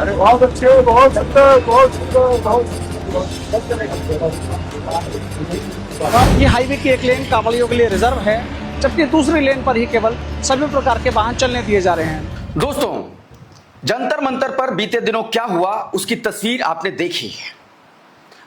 अरे बहुत अच्छे, बहुत सुंदर, बहुत सुंदर, बहुत ये हाईवे की एक लेन कांवड़ियों के लिए रिजर्व है, जबकि दूसरी लेन पर ही केवल सभी प्रकार के वाहन चलने दिए जा रहे हैं। दोस्तों, जंतर मंतर पर बीते दिनों क्या हुआ उसकी तस्वीर आपने देखी है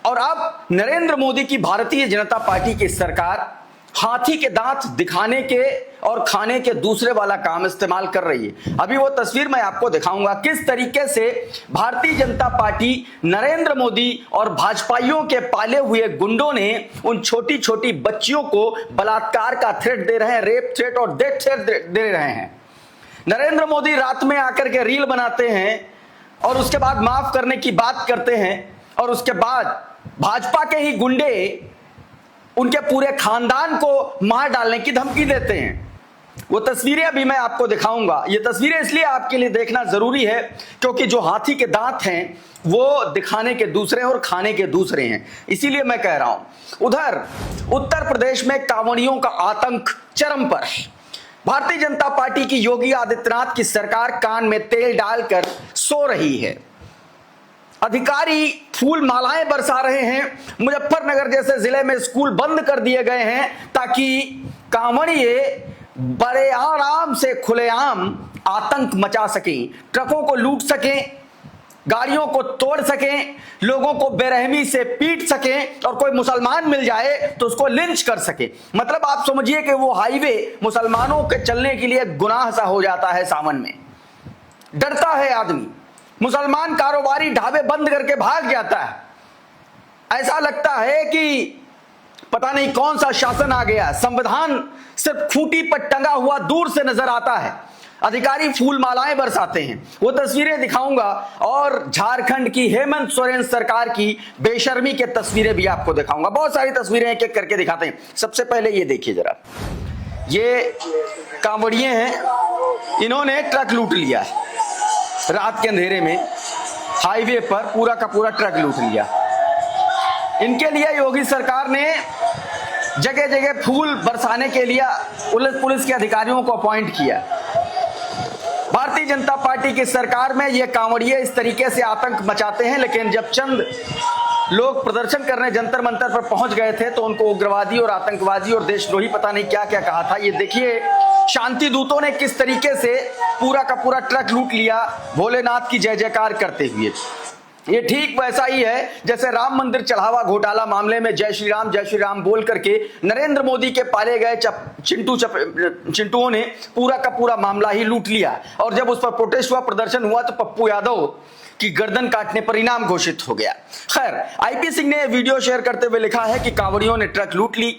और अब नरेंद्र मोदी की भारतीय जनता पार्टी की सरकार हाथी के दांत दिखाने के और खाने के दूसरे वाला काम इस्तेमाल कर रही है। अभी वो तस्वीर मैं आपको दिखाऊंगा किस तरीके से भारतीय जनता पार्टी नरेंद्र मोदी और भाजपाइयों के पाले हुए गुंडों ने उन छोटी छोटी बच्चियों को बलात्कार का थ्रेट दे रहे हैं, रेप थ्रेट और डेथ थ्रेट दे रहे हैं। नरेंद्र मोदी रात में आकर के रील बनाते हैं और उसके बाद माफ करने की बात करते हैं और उसके बाद भाजपा के ही गुंडे उनके पूरे खानदान को मार डालने की धमकी देते हैं। वो तस्वीरें अभी मैं आपको दिखाऊंगा। ये तस्वीरें इसलिए आपके लिए देखना जरूरी है क्योंकि जो हाथी के दांत हैं वो दिखाने के दूसरे और खाने के दूसरे हैं, इसीलिए मैं कह रहा हूं। उधर उत्तर प्रदेश में कांवड़ियों का आतंक चरम पर है। भारतीय जनता पार्टी की योगी आदित्यनाथ की सरकार कान में तेल डालकर सो रही है। अधिकारी फूल मालाएं बरसा रहे हैं। मुजफ्फरनगर जैसे जिले में स्कूल बंद कर दिए गए हैं ताकि कांवड़िए बड़े आराम से खुलेआम आतंक मचा सकें, ट्रकों को लूट सकें, गाड़ियों को तोड़ सकें, लोगों को बेरहमी से पीट सकें और कोई मुसलमान मिल जाए तो उसको लिंच कर सके। मतलब आप समझिए कि वो हाईवे मुसलमानों के चलने के लिए गुनाह सा हो जाता है। सावन में डरता है आदमी, मुसलमान कारोबारी ढाबे बंद करके भाग जाता है। ऐसा लगता है कि पता नहीं कौन सा शासन आ गया। संविधान सिर्फ खूंटी पर टंगा हुआ दूर से नजर आता है। अधिकारी फूल मालाएं बरसाते हैं। वो तस्वीरें दिखाऊंगा और झारखंड की हेमंत सोरेन सरकार की बेशर्मी के तस्वीरें भी आपको दिखाऊंगा। बहुत सारी तस्वीरें एक एक करके दिखाते हैं। सबसे पहले ये देखिए जरा, ये कांवड़िए हैं, इन्होंने ट्रक लूट लिया है। रात के अंधेरे में हाईवे पर पूरा का पूरा ट्रक लूट लिया। इनके लिए योगी सरकार ने जगह जगह फूल बरसाने के लिए पुलिस के अधिकारियों को अपॉइंट किया। भारतीय जनता पार्टी की सरकार में ये कांवड़िए इस तरीके से आतंक मचाते हैं, लेकिन जब चंद लोग प्रदर्शन करने जंतर मंतर पर पहुंच गए थे तो उनको उग्रवादी और आतंकवादी और देशद्रोही पता नहीं क्या क्या कहा था। ये देखिए शांति दूतों ने किस तरीके से पूरा का पूरा ट्रक लूट लिया भोलेनाथ की जय जयकार करते हुए। ये ठीक वैसा ही है जैसे राम मंदिर चढ़ावा घोटाला मामले में जय श्री राम बोल करके नरेंद्र मोदी के पाले गए चिंटुओं ने पूरा का पूरा मामला ही लूट लिया और जब उस पर प्रोटेस्ट हुआ, प्रदर्शन हुआ तो पप्पू यादव की गर्दन काटने पर इनाम घोषित हो गया। खैर, आईपी सिंह ने वीडियो शेयर करते हुए लिखा है कि कांवड़ियों ने ट्रक लूट ली।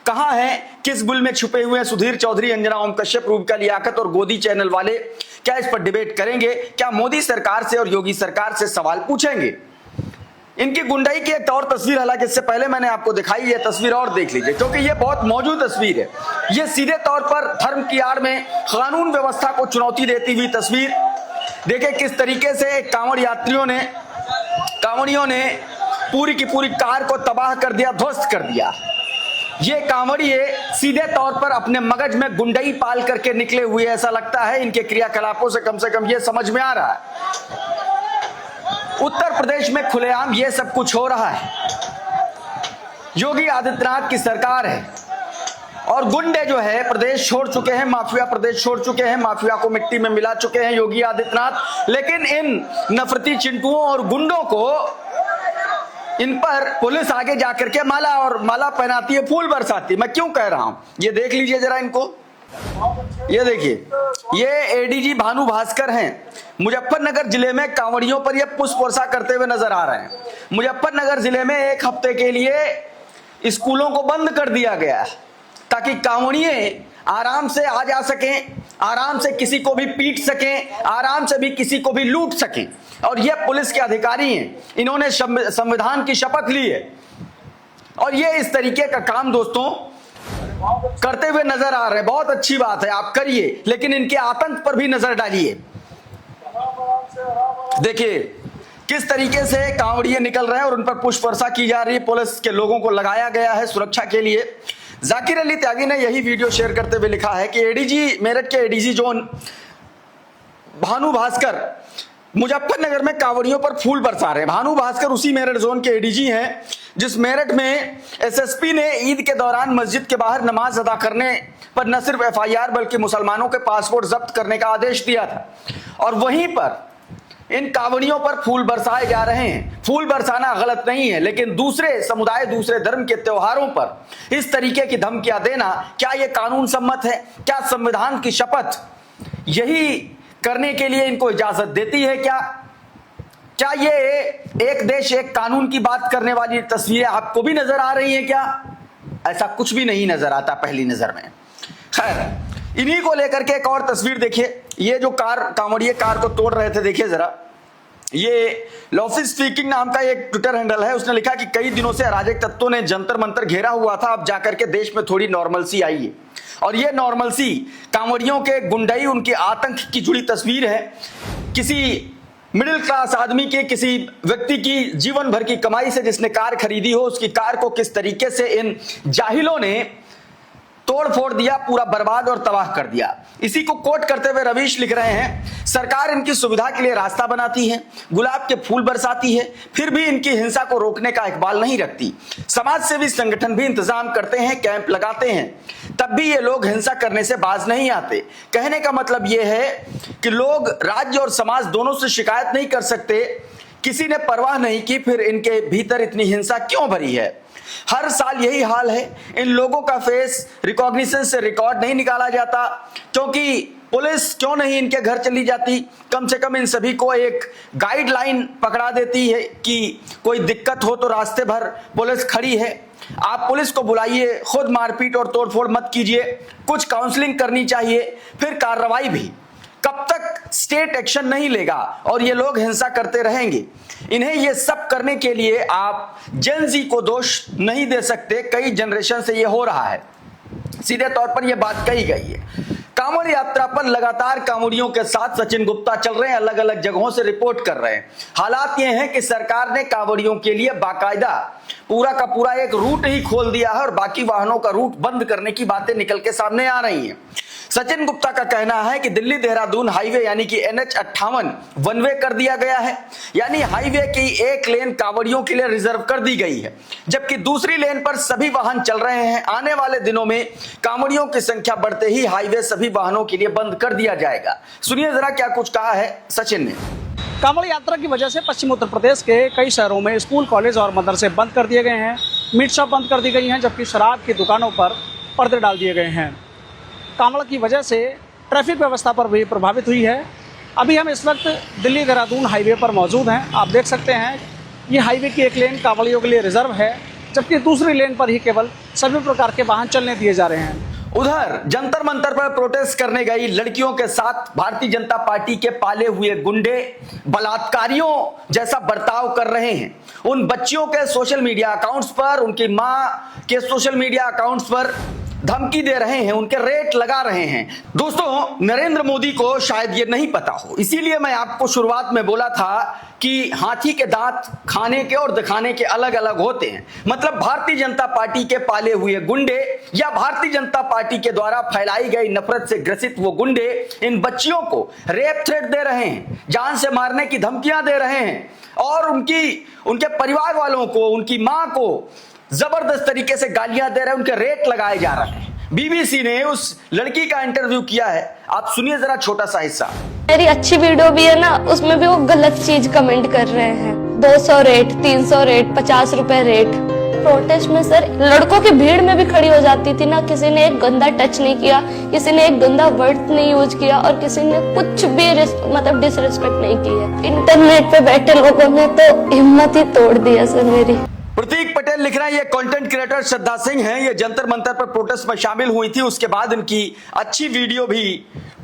कहां है, किस गुल में छुपे हुए सुधीर चौधरी, अंजना ओम कश्यप, रूबिका लियाकत और गोदी चैनल वाले? क्या इस पर डिबेट करेंगे? क्या मोदी सरकार से और योगी सरकार से सवाल पूछेंगे? इनकी गुंडाई की एक और तस्वीर, हालांकि इससे पहले मैंने आपको दिखाई, ये तस्वीर और देख लीजिए क्योंकि ये बहुत मौजूद तस्वीर है। ये सीधे तौर पर धर्म की आड़ में कानून व्यवस्था को चुनौती देती हुई तस्वीर। देखिए किस तरीके से कांवड़ियों ने पूरी की पूरी कार को तबाह कर दिया, ध्वस्त कर दिया। ये कांवड़िए सीधे तौर पर अपने मगज में गुंडई पाल करके निकले हुए, ऐसा लगता है इनके क्रियाकलापों से कम ये समझ में आ रहा है। उत्तर प्रदेश में खुलेआम ये सब कुछ हो रहा है। योगी आदित्यनाथ की सरकार है और गुंडे जो है प्रदेश छोड़ चुके हैं, माफिया प्रदेश छोड़ चुके हैं, माफिया को मिट्टी में मिला चुके हैं योगी आदित्यनाथ। लेकिन इन नफरती चिंटुओं और गुंडों को, इन पर पुलिस आगे जाकर के माला पहनाती है, फूल बरसाती। मैं क्यों कह रहा हूं, ये देख लीजिए जरा इनको। ये देखिए, ये एडीजी भानु भास्कर हैं। मुजफ्फरनगर जिले में कांवड़ियों पर ये पुष्प वर्षा करते हुए नजर आ रहे हैं। मुजफ्फरनगर जिले में एक हफ्ते के लिए स्कूलों को बंद कर दिया गया है ताकि कांवड़िए आराम से आ जा सकें, आराम से किसी को भी पीट सकें, आराम से भी किसी को भी लूट सकें। और ये पुलिस के अधिकारी हैं, इन्होंने संविधान की शपथ ली है और ये इस तरीके का काम दोस्तों करते हुए नजर आ रहे हैं। बहुत अच्छी बात है, आप करिए, लेकिन इनके आतंक पर भी नजर डालिए। देखिए किस तरीके से कांवड़िए निकल रहे हैं और उन पर पुष्प वर्षा की जा रही है। पुलिस के लोगों को लगाया गया है सुरक्षा के लिए। जाकिर अली त्यागी ने यही वीडियो शेयर करते हुए लिखा है कि एडीजी मेरठ के एडीजी जोन भानु भास्कर मुजफ्फरनगर में कांवड़ियों पर फूल बरसा रहे। भानु भास्कर उसी मेरठ जोन के एडीजी हैं जिस मेरठ में एसएसपी ने ईद के दौरान मस्जिद के बाहर नमाज अदा करने पर न सिर्फ एफआईआर बल्कि मुसलमानों के पासपोर्ट जब्त करने का आदेश दिया था। और वहीं पर इन कांवड़ियों पर फूल बरसाए जा रहे हैं। फूल बरसाना गलत नहीं है, लेकिन दूसरे समुदाय दूसरे धर्म के त्योहारों पर इस तरीके की धमकियां देना, क्या यह कानून सम्मत है? क्या संविधान की शपथ यही करने के लिए इनको इजाजत देती है? क्या ये एक देश एक कानून की बात करने वाली तस्वीरें आपको भी नजर आ रही हैं क्या? ऐसा कुछ भी नहीं नजर आता पहली नजर में। खैर, इन्हीं को लेकर के एक और तस्वीर देखिए। ये जो कांवड़िए कार को तोड़ रहे थे, देखिए जरा, ये लॉफी स्पीकिंग नाम का एक ट्विटर हैंडल है। उसने लिखा कि कई दिनों से अराजक तत्वों ने जंतर मंतर घेरा हुआ था, अब जाकर के देश में थोड़ी नॉर्मलसी आई है। और ये नॉर्मलसी कांवड़ियों के गुंडाई, उनके आतंक की जुड़ी तस्वीर है। किसी मिडिल क्लास आदमी के, किसी व्यक्ति की जीवन भर की कमाई से जिसने कार खरीदी हो, उसकी कार को किस तरीके से इन जाहिलों ने तोड़ फोड़ दिया, पूरा बर्बाद और तबाह कर दिया। इसी को कोट करते हुए रवीश लिख रहे हैं, सरकार इनकी सुविधा के लिए रास्ता बनाती है, गुलाब के फूल बरसाती है, फिर भी इनकी हिंसा को रोकने का इकबाल नहीं रखती। समाज सेवी संगठन भी इंतजाम करते हैं, कैंप लगाते हैं, तब भी ये लोग हिंसा करने से बाज नहीं आते। कहने का मतलब ये है कि लोग राज्य और समाज दोनों से शिकायत नहीं कर सकते। किसी ने परवाह नहीं की, फिर इनके भीतर इतनी हिंसा क्यों भरी है? हर साल यही हाल है। इन लोगों का फेस रिकॉग्निशन से रिकॉर्ड नहीं निकाला जाता, क्योंकि पुलिस क्यों नहीं इनके घर चली जाती? कम से कम इन सभी को एक गाइडलाइन पकड़ा देती है कि कोई दिक्कत हो तो रास्ते भर पुलिस खड़ी है, आप पुलिस को बुलाइए, खुद मारपीट और तोड़फोड़ मत कीजिए, कुछ काउंसलिंग करनी चाहिए, फिर कार्रवाई भी। कब तक स्टेट एक्शन नहीं लेगा और ये लोग हिंसा करते रहेंगे? इन्हें ये सब करने के लिए आप जेन जी को दोष नहीं दे सकते। कई जनरेशन से ये हो रहा है, सीधे तौर पर यह बात कही गई है। कांवड़ यात्रा पर लगातार कांवड़ियों के साथ सचिन गुप्ता चल रहे हैं, अलग अलग जगहों से रिपोर्ट कर रहे हैं। हालात ये हैं कि सरकार ने कांवड़ियों के लिए बाकायदा पूरा का पूरा एक रूट ही खोल दिया है और बाकी वाहनों का रूट बंद करने की बातें निकल के सामने आ रही हैं। सचिन गुप्ता का कहना है कि दिल्ली देहरादून हाईवे यानी कि NH58 वन वे कर दिया गया है, यानी हाईवे की एक लेन कांवड़ियों के लिए रिजर्व कर दी गई है, जबकि दूसरी लेन पर सभी वाहन चल रहे हैं। आने वाले दिनों में कांवड़ियों की संख्या बढ़ते ही हाईवे सभी वाहनों के लिए बंद कर दिया जाएगा। सुनिए जरा क्या कुछ कहा है सचिन ने। कांवड़ यात्रा की वजह से पश्चिम उत्तर प्रदेश के कई शहरों में स्कूल, कॉलेज और मदरसे बंद कर दिए गए हैं, मीट शॉप बंद कर दी गई हैं, जबकि शराब की दुकानों पर पर्दे डाल दिए गए हैं। कांवड़ की वजह से ट्रैफिक व्यवस्था पर भी प्रभावित हुई है। अभी हम इस वक्त दिल्ली देहरादून हाईवे पर मौजूद हैं। आप देख सकते हैं ये हाईवे की एक लेन कांवड़ियों के लिए रिजर्व है, जबकि दूसरी लेन पर ही केवल सभी प्रकार के वाहन चलने दिए जा रहे हैं। उधर जंतर मंतर पर प्रोटेस्ट करने गई लड़कियों के साथ भारतीय जनता पार्टी के पाले हुए गुंडे बलात्कारियों जैसा बर्ताव कर रहे हैं। उन बच्चियों के सोशल मीडिया अकाउंट्स पर, उनकी मां के सोशल मीडिया अकाउंट्स पर धमकी दे रहे हैं, उनके रेट लगा रहे हैं। दोस्तों, नरेंद्र मोदी को शायद ये नहीं पता हो, इसीलिए मैं आपको शुरुआत में बोला था कि हाथी के दांत खाने के और दिखाने के अलग अलग होते हैं। मतलब भारतीय जनता पार्टी के पाले हुए गुंडे या भारतीय जनता पार्टी के द्वारा फैलाई गई नफरत से ग्रसित वो गुंडे इन बच्चियों को रेप थ्रेट दे रहे हैं, जान से मारने की धमकियां दे रहे हैं और उनके परिवार वालों को, उनकी मां को जबरदस्त तरीके से गालियां दे रहे हैं, उनके रेट लगाए जा रहे हैं। बीबीसी ने उस लड़की का इंटरव्यू किया है, आप सुनिए जरा छोटा सा हिस्सा। मेरी अच्छी वीडियो भी है ना, उसमें भी वो गलत चीज कमेंट कर रहे हैं। 200 रेट, 300 रेट, 50 रुपए रेट। प्रोटेस्ट में सर लड़कों की भीड़ में भी खड़ी हो जाती थी ना, किसी ने एक गंदा टच नहीं किया, किसी ने एक गंदा वर्ड नहीं यूज किया और किसी ने कुछ भी मतलब डिसरिस्पेक्ट नहीं की है। इंटरनेट पे बैठे लोगों ने तो हिम्मत ही तोड़ दिया सर मेरी। प्रतीक पटेल लिख रहा है, ये कंटेंट क्रिएटर श्रद्धा सिंह हैं, ये जंतर मंतर पर प्रोटेस्ट में शामिल हुई थी। उसके बाद इनकी अच्छी वीडियो भी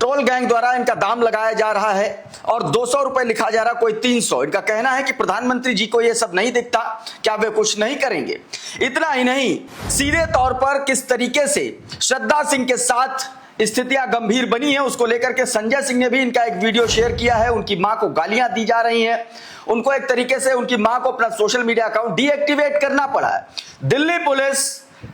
ट्रोल गैंग द्वारा इनका दाम लगाया जा रहा है और 200 रुपए लिखा जा रहा, कोई 300। इनका कहना है कि प्रधानमंत्री जी को ये सब नहीं दिखता, क्या वे कुछ नहीं करेंगे? इतना ही नहीं, सीधे तौर पर किस तरीके से श्रद्धा सिंह के साथ स्थितियां गंभीर बनी है उसको लेकर के संजय सिंह ने भी इनका एक वीडियो शेयर किया है। उनकी मां को गालियां दी जा रही हैं, उनको एक तरीके से उनकी मां को अपना सोशल मीडिया अकाउंट डीएक्टिवेट करना पड़ा है। दिल्ली पुलिस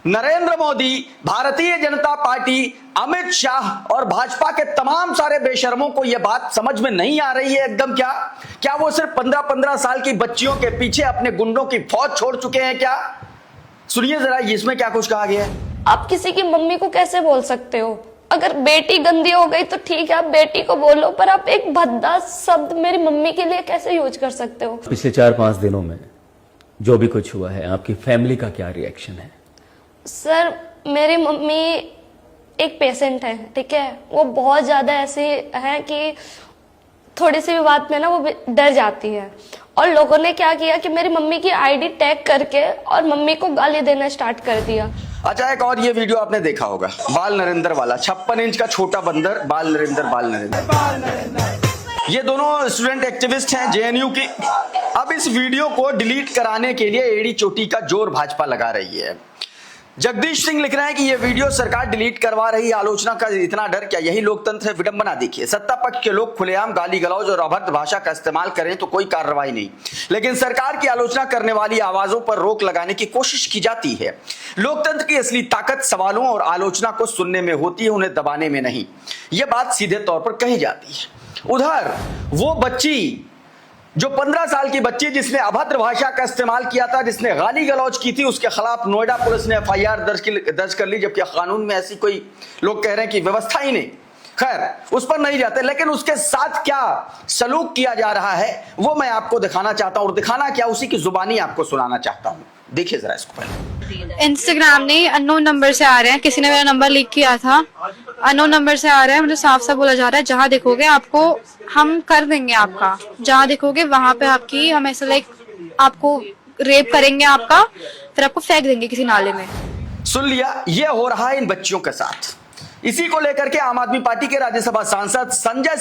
नरेंद्र मोदी, भारतीय जनता पार्टी, अमित शाह और भाजपा के तमाम सारे बेशर्मों को यह बात समझ में नहीं आ रही है एकदम। क्या वो सिर्फ 15-15 साल की बच्चियों के पीछे अपने गुंडों की फौज छोड़ चुके हैं क्या? सुनिए जरा इसमें क्या कुछ कहा गया है। आप किसी की मम्मी को कैसे बोल सकते हो? अगर बेटी गंदी हो गई तो ठीक है, आप बेटी को बोलो, पर आप एक भद्दा शब्द मेरी मम्मी के लिए कैसे यूज कर सकते हो? पिछले 4-5 दिनों में जो भी कुछ हुआ है, आपकी फैमिली का क्या रिएक्शन है? सर, मेरी मम्मी एक पेशेंट है, ठीक है। वो बहुत ज्यादा ऐसी है कि थोड़ी सी भी बात में ना वो डर जाती है, और लोगों ने क्या किया कि मेरी मम्मी की आईडी टैग करके और मम्मी को गाली देना स्टार्ट कर दिया। अच्छा, एक और ये वीडियो आपने देखा होगा, बाल नरेंद्र वाला, 56 इंच का छोटा बंदर, बाल नरेंद्र। ये दोनों स्टूडेंट एक्टिविस्ट हैं जेएनयू की। अब इस वीडियो को डिलीट कराने के लिए एड़ी चोटी का जोर भाजपा लगा रही है। जगदीश सिंह लिख रहे हैं कि यह वीडियो सरकार डिलीट करवा रही है, आलोचना का इतना डर क्या? यही लोकतंत्र है? विडंबना देखिए, सत्ता पक्ष के लोग खुलेआम गाली गलौज और अभद्र भाषा का इस्तेमाल करें तो कोई कार्रवाई नहीं, लेकिन सरकार की आलोचना करने वाली आवाजों पर रोक लगाने की कोशिश की जाती है। लोकतंत्र की असली ताकत सवालों और आलोचना को सुनने में होती है, उन्हें दबाने में नहीं। यह बात सीधे तौर पर कही जाती है। उधर वो बच्ची जो 15 साल की बच्ची जिसने अभद्र भाषा का इस्तेमाल किया था, जिसने गाली गलौज की थी, उसके खिलाफ नोएडा पुलिस ने एफआईआर दर्ज कर ली, जबकि कानून में ऐसी कोई लोग कह रहे हैं कि व्यवस्था ही नहीं। खैर, उस पर नहीं जाते, लेकिन उसके साथ क्या सलूक किया जा रहा है वो मैं आपको दिखाना चाहता हूं, और दिखाना क्या, उसी की जुबानी आपको सुनाना चाहता हूं। देखिए जरा इसको पहले। इंस्टाग्राम नहीं, अननोन नंबर से आ रहे हैं, किसी ने मेरा नंबर लीक किया था, अननोन नंबर से आ रहा है, मुझे साफ साफ बोला जा रहा है जहाँ देखोगे आपको हम कर देंगे, आपका जहाँ देखोगे वहां पे आपकी हम ऐसा लाइक आपको रेप करेंगे आपका, फिर आपको फेंक देंगे किसी नाले में। सुन लिया, ये हो रहा है इन बच्चियों के साथ। इसी को लेकर के आम आदमी पार्टी के राज्यसभा सांसद संजय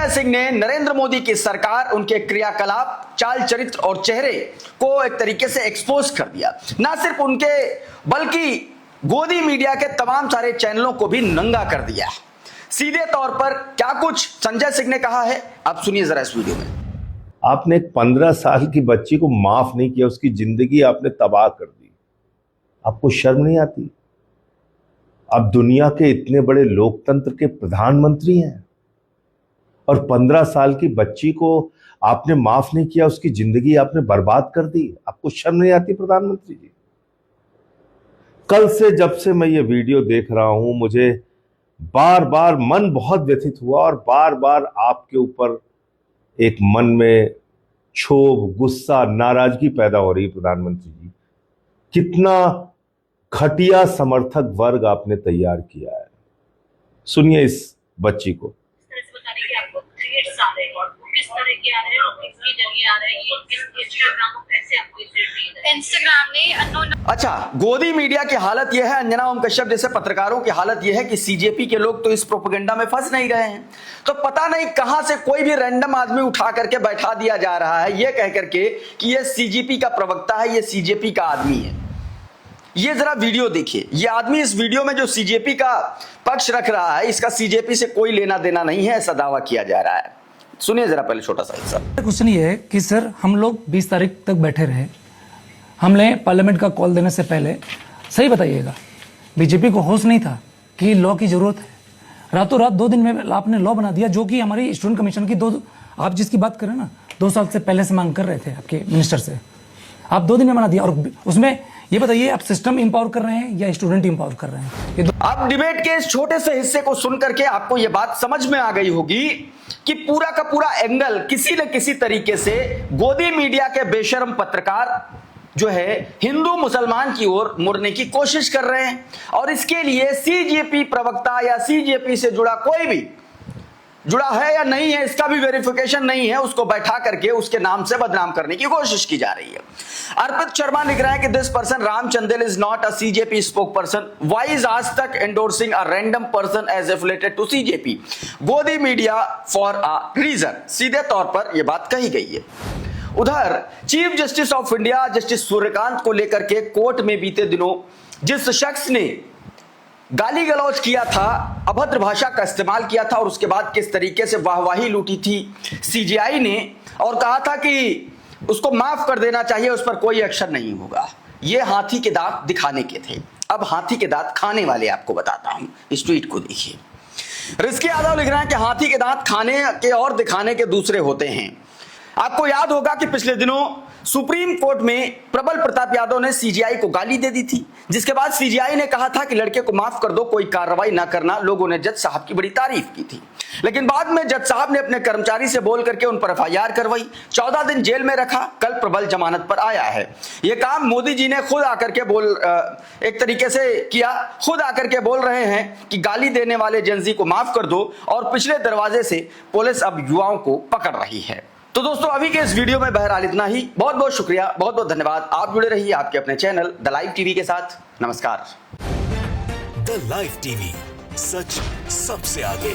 सिंह ने नरेंद्र मोदी की सरकार, उनके क्रियाकलाप, चाल चरित्र और चेहरे को एक तरीके से एक्सपोज कर दिया। ना सिर्फ उनके बल्कि गोदी मीडिया के तमाम सारे चैनलों को भी नंगा कर दिया। सीधे तौर पर क्या कुछ संजय सिंह ने कहा है, आप सुनिए जरा इस वीडियो में। आपने एक 15 साल की बच्ची को माफ नहीं किया, उसकी जिंदगी आपने तबाह कर दी। आपको शर्म नहीं आती? आप दुनिया के इतने बड़े लोकतंत्र के प्रधानमंत्री हैं और 15 साल की बच्ची को आपने माफ नहीं किया, उसकी जिंदगी आपने बर्बाद कर दी। आपको शर्म नहीं आती प्रधानमंत्री जी? कल से जब से मैं ये वीडियो देख रहा हूं, मुझे बार बार मन बहुत व्यथित हुआ और बार बार आपके ऊपर एक मन में क्षोभ, गुस्सा, नाराजगी पैदा हो रही है। प्रधानमंत्री जी, कितना घटिया समर्थक वर्ग आपने तैयार किया है। सुनिए इस बच्ची को। अच्छा, गोदी मीडिया की हालत यह है, अंजना ओम कश्यप जैसे पत्रकारों की हालत यह है कि सीजेपी के लोग तो इस प्रोपेगेंडा में फंस नहीं रहे हैं, तो पता नहीं कहां से कोई भी रैंडम आदमी उठा करके बैठा दिया जा रहा है, यह कह करके कि यह सीजेपी का प्रवक्ता है, यह सीजेपी का आदमी है। ये जरा वीडियो देखिए, ये आदमी इस वीडियो में जो सीजेपी का पक्ष रख रहा है, इसका सीजेपी से कोई लेना देना नहीं है, ऐसा दावा किया जा रहा है। सुनिए जरा पहले छोटा सा हिस्सा। क्वेश्चन ये है कि सर, हम लोग 20 तारीख तक बैठे रहे, हमने पार्लियामेंट का कॉल देने से पहले, सही बताइएगा, बीजेपी को होश नहीं था कि लॉ की जरूरत है। रातों रात 2 दिन में आपने लॉ बना दिया, जो कि हमारी स्टूडेंट कमीशन की आप जिसकी बात करें ना, 2 साल से पहले से मांग कर रहे थे आपके मिनिस्टर से, आप 2 दिन में बना दिया। और उसमें ये बताइए, आप सिस्टम इंपावर कर रहे हैं या स्टूडेंट इंपावर कर रहे हैं? अब डिबेट के इस छोटे से हिस्से को सुन करके आपको यह बात समझ में आ गई होगी कि पूरा का पूरा एंगल किसी न किसी तरीके से गोदी मीडिया के बेशर्म पत्रकार जो है हिंदू मुसलमान की ओर मुड़ने की कोशिश कर रहे हैं, और इसके लिए सीजेपी प्रवक्ता या सीजेपी से जुड़ा कोई भी जुड़ा है या नहीं है, इसका भी वेरिफिकेशन नहीं है, उसको बैठा करके उसके नाम से बदनाम करने की कोशिश की जा रही है। अर्पित शर्मा लिख रहा है कि this person Ram Chandel is not a CJP spoke person, why is Aaj Tak endorsing a random person as affiliated to CJP, Godi media for a reason. सीधे तौर पर यह बात कही गई है। उधर chief justice of India justice Suryakant को लेकर के कोर्ट में बीते दिनों जिस शख्स ने गाली गलौज किया था, अभद्र भाषा का इस्तेमाल किया था, और उसके बाद किस तरीके से वाहवाही लूटी थी सीजीआई ने, और कहा था कि उसको माफ कर देना चाहिए, उस पर कोई एक्शन नहीं होगा, ये हाथी के दांत दिखाने के थे। अब हाथी के दांत खाने वाले आपको बताता हूं, इस ट्वीट को देखिए। रिजकी यादव लिख रहे हैं कि हाथी के दांत खाने के और दिखाने के दूसरे होते हैं। आपको याद होगा कि पिछले दिनों सुप्रीम कोर्ट में प्रबल प्रताप यादव ने सीजीआई को गाली दे दी थी, जिसके बाद सीजीआई ने कहा था कि लड़के को माफ कर दो, कोई कार्रवाई ना करना। लोगों ने जज साहब की बड़ी तारीफ की थी, लेकिन बाद में जज साहब ने अपने कर्मचारी से बोल करके उन पर एफआईआर करवाई, 14 दिन जेल में रखा। कल प्रबल जमानत पर आया है। यह काम मोदी जी ने खुद आकर के एक तरीके से किया, खुद आकर के बोल रहे हैं कि गाली देने वाले जेंजी को माफ कर दो, और पिछले दरवाजे से पुलिस अब युवाओं को पकड़ रही है। तो दोस्तों, अभी के इस वीडियो में बहरहाल इतना ही। बहुत बहुत शुक्रिया, बहुत बहुत धन्यवाद। आप जुड़े रहिए आपके अपने चैनल द लाइव टीवी के साथ। नमस्कार। द लाइव टीवी, सच सबसे आगे।